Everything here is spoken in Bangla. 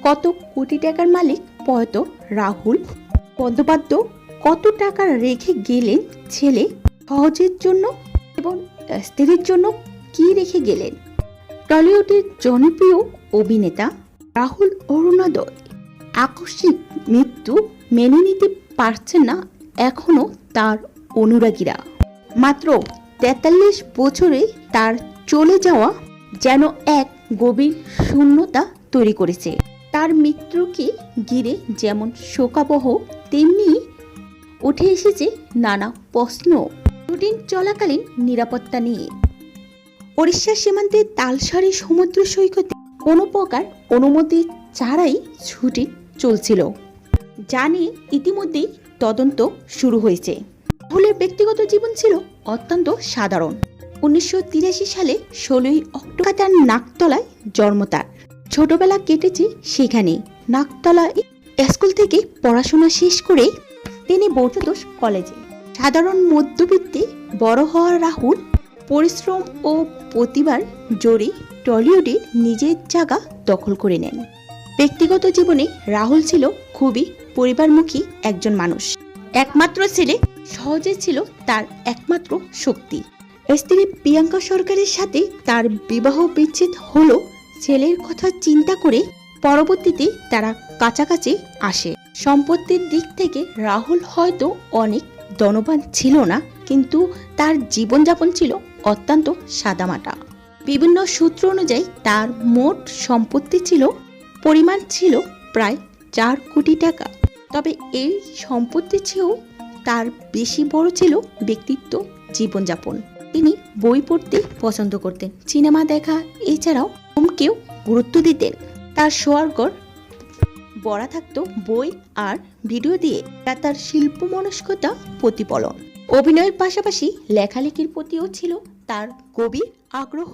কত কোটি টাকার মালিক প্রয়াত রাহুল বন্দ্যোপাধ্যায় কত টাকা রেখে গেলেন ছেলে সহজের জন্য এবং স্ত্রীর জন্য কি রেখে গেলেন? টলিউডের জনপ্রিয় অভিনেতা রাহুল অরুণোদয় আকস্মিক মৃত্যু মেনে নিতে পারছেন না এখনো তার অনুরাগীরা। মাত্র ৪৩ বছরে তার চলে যাওয়া যেন এক গভীর শূন্যতা তৈরি করেছে। তার মৃত্যুকে ঘিরে যেমন শোকাবহ তেমনি উঠে এসেছে নানা প্রশ্ন শুটিং চলাকালীন নিরাপত্তা নিয়ে। ওড়িশা সীমান্তে তালসারি সমুদ্র সৈকতে কোনো প্রকার অনুমতি ছাড়াই শুটিং চলছিল, যা নিয়ে ইতিমধ্যেই তদন্ত শুরু হয়েছে। রাহুলের ব্যক্তিগত জীবন ছিল অত্যন্ত সাধারণ। ১৯৮৩ সালে ১৬ই অক্টোবর তার নাকতলায় জন্ম। তার ছোটবেলা কেটেছে সেখানে। নাকতলা স্কুল থেকে পড়াশোনা শেষ করে তিনি বৌদ্ধদোষ কলেজে সাধারণ মধ্যবিত্তে বড় হওয়া রাহুল পরিশ্রম ও প্রতিভার জোরে টলিউডে নিজের জায়গা দখল করে নেন। ব্যক্তিগত জীবনে রাহুল ছিল খুবই পরিবারমুখী একজন মানুষ। একমাত্র ছেলে সহজে ছিল তার একমাত্র শক্তি। স্ত্রী প্রিয়াঙ্কা সরকারের সাথে তার বিবাহ বিচ্ছেদ হলো ছেলের কথা চিন্তা করে। পরবর্তীতে তারা কাছাকাছি আসে। সম্পত্তির দিক থেকে রাহুল হয়তো অনেক ধনবান ছিল না, কিন্তু তার জীবনযাপন ছিল অত্যন্ত সাদামাটা। বিভিন্ন সূত্র অনুযায়ী তার মোট সম্পত্তি পরিমাণ ছিল প্রায় ৪ কোটি টাকা। তবে এই সম্পত্তি চেয়েও তার বেশি বড় ছিল ব্যক্তিত্ব, জীবনযাপন। তিনি বই পড়তে পছন্দ করতেন, সিনেমা দেখা, এছাড়াও হোমকেও গুরুত্ব দিতেন। তার শোয়ার ঘর ভরা থাকতো বই আর ভিডিও দিয়ে, যা তার শিল্প মনস্কতা প্রতিফলন। অভিনয়ের পাশাপাশি লেখালেখির প্রতিও ছিল তার গভীর আগ্রহ।